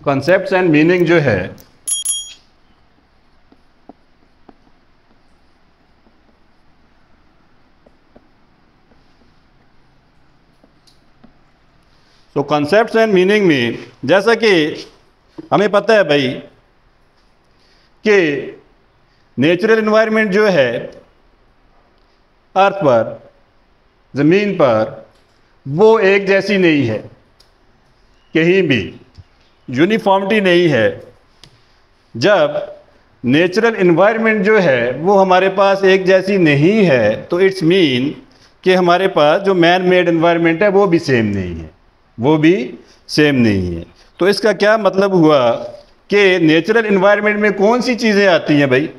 Concepts and meaning जो है तो कॉन्सेप्ट्स एंड मीनिंग में जैसा कि हमें पता है भाई कि नेचुरल एनवायरनमेंट जो है अर्थ पर, ज़मीन पर, वो एक जैसी नहीं है, कहीं भी यूनिफॉर्मिटी नहीं है। जब नेचुरल एनवायरनमेंट जो है वो हमारे पास एक जैसी नहीं है तो इट्स मीन कि हमारे पास जो मैन मेड एनवायरनमेंट है वो भी सेम नहीं है, वो भी सेम नहीं है। तो इसका क्या मतलब हुआ कि नेचुरल एनवायरनमेंट में कौन सी चीज़ें आती हैं भाई?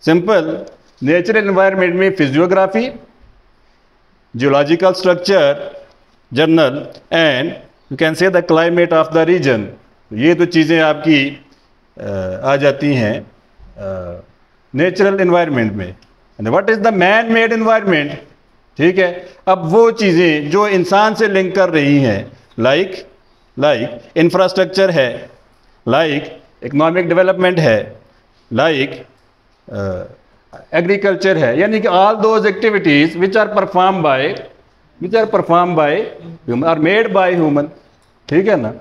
सिंपल, नेचुरल एनवायरनमेंट में physiography, geological structure, general and you can say the climate of the region. ये तो चीज़ें आपकी आ जाती हैं नेचुरल एनवायरनमेंट में। And what is the man made environment? ठीक है, अब वो चीज़ें जो इंसान से लिंक कर रही हैं, लाइक इंफ्रास्ट्रक्चर है, लाइक इकोनॉमिक डेवलपमेंट है, लाइक एग्रीकल्चर है, यानी कि all those activities which are perform by human or made by human. ठीक है ना?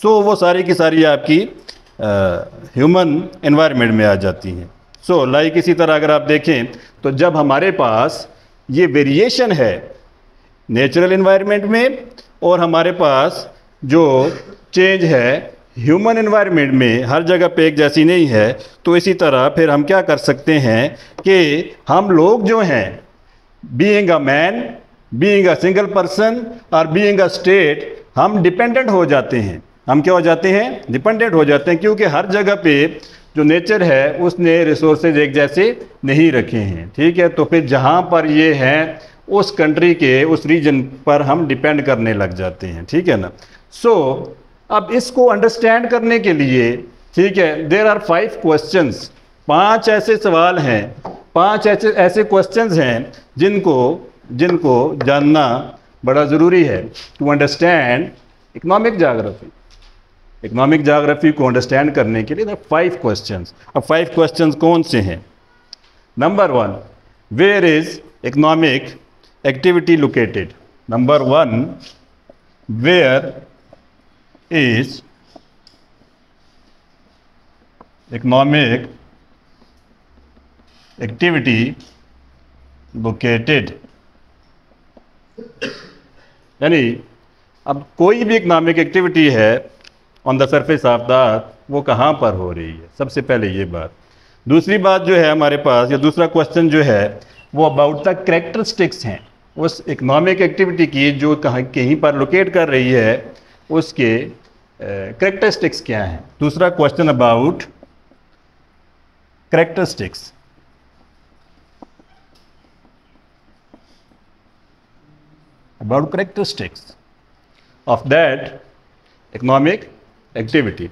सो वो सारी की सारी आपकी ह्यूमन एनवायरनमेंट में आ जाती हैं। सो लाइक इसी तरह अगर आप देखें तो जब हमारे पास ये वेरिएशन है नेचुरल एनवायरनमेंट में और हमारे पास जो चेंज है ह्यूमन एनवायरनमेंट में, हर जगह पे एक जैसी नहीं है, तो इसी तरह फिर हम क्या कर सकते हैं कि हम लोग जो हैं being a man, being a single person और बीइंग अ स्टेट, हम डिपेंडेंट हो जाते हैं। हम क्या हो जाते हैं? डिपेंडेंट हो जाते हैं, क्योंकि हर जगह पे जो नेचर है उसने रिसोर्सेज एक जैसे नहीं रखे हैं। ठीक है, तो फिर जहाँ पर ये हैं उस कंट्री के, उस रीजन पर हम डिपेंड करने लग जाते हैं। ठीक है ना? सो अब इसको अंडरस्टैंड करने के लिए, ठीक है, देयर आर 5 क्वेश्चंस, 5 ऐसे सवाल हैं, 5 ऐसे क्वेश्चंस हैं जिनको जानना बड़ा ज़रूरी है टू अंडरस्टैंड इकोनॉमिक ज्योग्राफी को अंडरस्टैंड करने के लिए 5 क्वेश्चंस। अब 5 क्वेश्चंस कौन से हैं? Number 1, where is economic activity located? Number 1, where is economic activity located? यानी अब कोई भी इकोनॉमिक एक्टिविटी है on the surface of the earth, वो कहाँ पर हो रही है? सबसे पहले ये बात। दूसरी बात जो है हमारे पास, या दूसरा क्वेश्चन जो है वो अबाउट द कैरेक्टरिस्टिक्स हैं उस इकोनॉमिक एक्टिविटी की जो कहीं पर लोकेट कर रही है, उसके कैरेक्टरिस्टिक्स क्या हैं? दूसरा question about characteristics. About characteristics of that economic activity.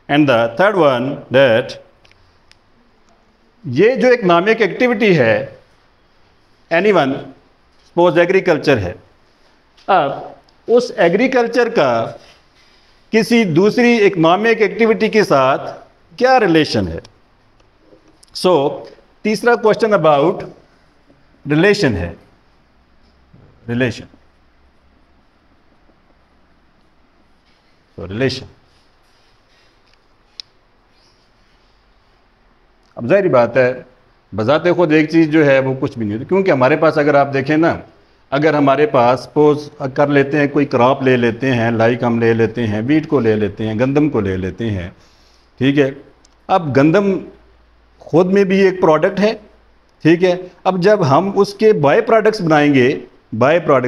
And the third one, that ये जो इकोनॉमिक एक्टिविटी है, एनीवन सपोज एग्रीकल्चर है, अब उस एग्रीकल्चर का किसी दूसरी इकोनॉमिक एक्टिविटी के साथ क्या रिलेशन है? सो तीसरा क्वेश्चन अबाउट रिलेशन है, रिलेशन। अब जाहिर बात है बजाते खुद एक चीज़ जो है वो कुछ भी नहीं होती, क्योंकि हमारे पास अगर आप देखें ना, अगर हमारे पास सपोज कर लेते हैं कोई क्रॉप ले लेते हैं, लाइक हम ले लेते हैं वीट को ले लेते हैं, गंदम को ले लेते हैं। ठीक है, अब गंदम खुद में भी एक प्रोडक्ट है। ठीक है, अब जब हम उसके बाय प्रोडक्ट्स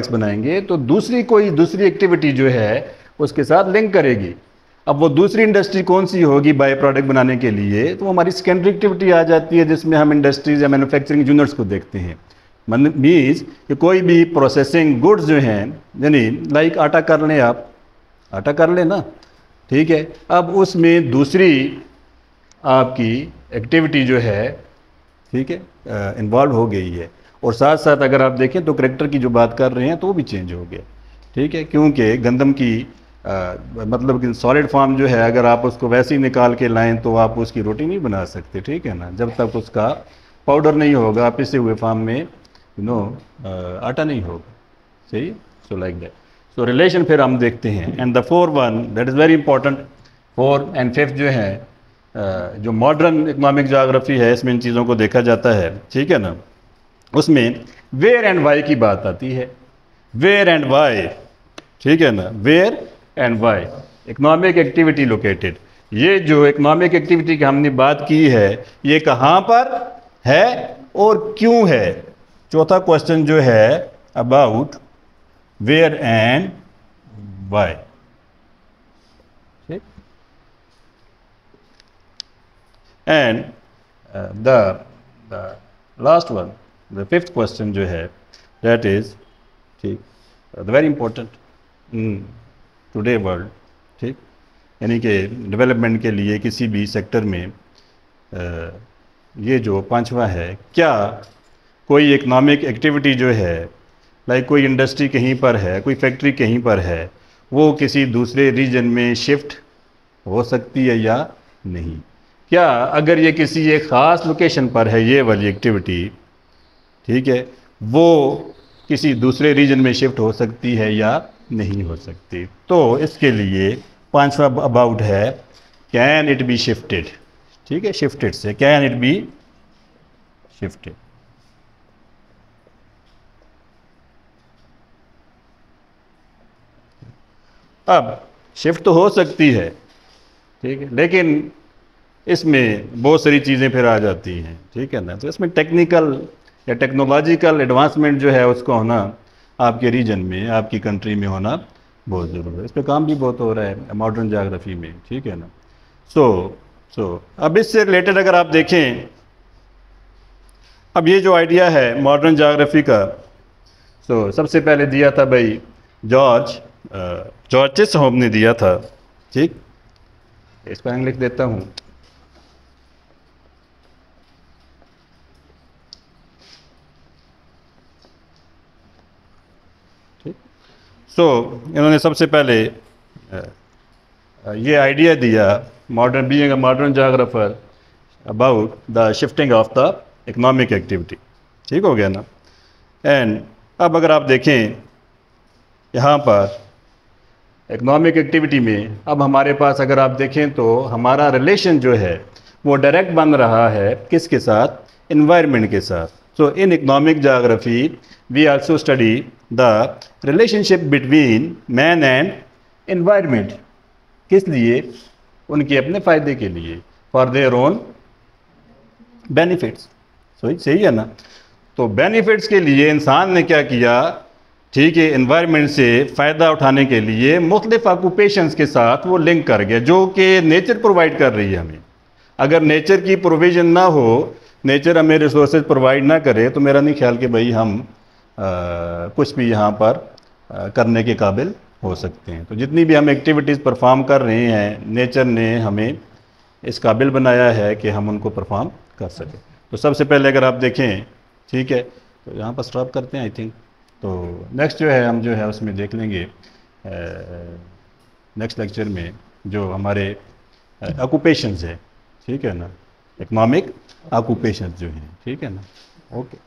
बनाएंगे तो दूसरी एक्टिविटी जो है उसके साथ लिंक करेगी। अब वो दूसरी इंडस्ट्री कौन सी होगी बाय प्रोडक्ट बनाने के लिए? तो हमारी सेकेंडरी एक्टिविटी आ जाती है, जिसमें हम इंडस्ट्रीज या मैन्युफैक्चरिंग यूनिट्स को देखते हैं। मीन्स कि कोई भी प्रोसेसिंग गुड्स जो हैं, यानी लाइक आटा कर लें, आप आटा कर लें ना, ठीक है, अब उसमें दूसरी आपकी एक्टिविटी जो है, ठीक है, इन्वॉल्व हो गई है। और साथ साथ अगर आप देखें तो करेक्टर की जो बात कर रहे हैं तो वो भी चेंज हो गया। ठीक है, क्योंकि गंदम की मतलब कि सॉलिड फॉर्म जो है अगर आप उसको वैसे ही निकाल के लाएं तो आप उसकी रोटी नहीं बना सकते, ठीक है ना, जब तक उसका पाउडर नहीं होगा, पिसे हुए फॉर्म में आटा नहीं होगा, सही। So like that. So relation फिर हम देखते हैं। And the four one that is very important, four and fifth जो है जो मॉडर्न इकोनॉमिक जोग्राफी है इसमें इन चीज़ों को देखा जाता है, ठीक है ना। उसमें वेयर एंड वाई की बात आती है, वेयर एंड वाई, ठीक है ना, where and why, economic activity located. ये जो इकोनॉमिक एक्टिविटी की हमने बात की है ये कहाँ पर है और क्यों है। चौथा क्वेश्चन जो है अबाउट वेयर एंड वाई, ठीक। And the last one, the fifth question जो है दैट इज, ठीक, वेरी इंपॉर्टेंट टुडे वर्ल्ड, ठीक, यानी कि डेवलपमेंट के लिए किसी भी सेक्टर में ये जो पांचवा है, क्या कोई इकोनॉमिक एक्टिविटी जो है, लाइक कोई इंडस्ट्री कहीं पर है, कोई फैक्ट्री कहीं पर है, वो किसी दूसरे रीजन में शिफ्ट हो सकती है या नहीं। क्या अगर ये किसी एक ख़ास लोकेशन पर है ये वाली एक्टिविटी, ठीक है, वो किसी दूसरे रीजन में शिफ्ट हो सकती है या नहीं हो सकती। तो इसके लिए पांचवा अबाउट है कैन इट बी शिफ्टेड, ठीक है, शिफ्टेड से कैन इट बी शिफ्टेड। अब शिफ्ट तो हो सकती है, ठीक है, लेकिन इसमें बहुत सारी चीज़ें फिर आ जाती हैं, ठीक है ना। तो इसमें टेक्निकल या टेक्नोलॉजिकल एडवांसमेंट जो है उसको होना आपके रीजन में, आपकी कंट्री में होना बहुत ज़रूरी है। इस पर काम भी बहुत हो रहा है मॉडर्न ज्योग्राफी में, ठीक है ना। सो अब इससे रिलेटेड अगर आप देखें, अब ये जो आइडिया है मॉडर्न ज्योग्राफी का, सबसे पहले दिया था भाई जॉर्ज चेसहोम ने दिया था, ठीक। इस पर लिख देता हूँ, ठीक। इन्होंने सबसे पहले ये आइडिया दिया, modern being a modern geographer, about the shifting of the economic activity, ठीक हो गया ना। एंड अब अगर आप देखें यहाँ पर इकोनॉमिक एक्टिविटी में, अब हमारे पास अगर आप देखें तो हमारा रिलेशन जो है वो डायरेक्ट बन रहा है किसके साथ, इन्वायरमेंट के साथ। So in economic geography we also study the relationship between man and environment. किस लिए, उनके अपने फ़ायदे के लिए, फॉर देयर ओन बेनिफिट्स। सही है ना। तो बेनिफिट्स के लिए इंसान ने क्या किया, ठीक है, एनवायरनमेंट से फ़ायदा उठाने के लिए मुख्तलिफ ऑक्यूपेशंस के साथ वो लिंक कर गया जो कि नेचर प्रोवाइड कर रही है हमें। अगर नेचर की प्रोविज़न ना हो, नेचर हमें रिसोर्सेज प्रोवाइड ना करे, तो मेरा नहीं ख्याल कि भाई हम कुछ भी यहाँ पर करने के काबिल हो सकते हैं। तो जितनी भी हम एक्टिविटीज़ परफॉर्म कर रहे हैं, नेचर ने हमें इस काबिल बनाया है कि हम उनको परफॉर्म कर सकें। तो सबसे पहले अगर आप देखें, ठीक है, तो यहाँ पर स्टॉप करते हैं आई थिंक। तो नेक्स्ट जो है हम जो है उसमें देख लेंगे नेक्स्ट लेक्चर में जो हमारे ऑक्यूपेशंस है, ठीक है ना, इकोनॉमिक ऑक्यूपेशंस जो हैं, ठीक है ना। ओके।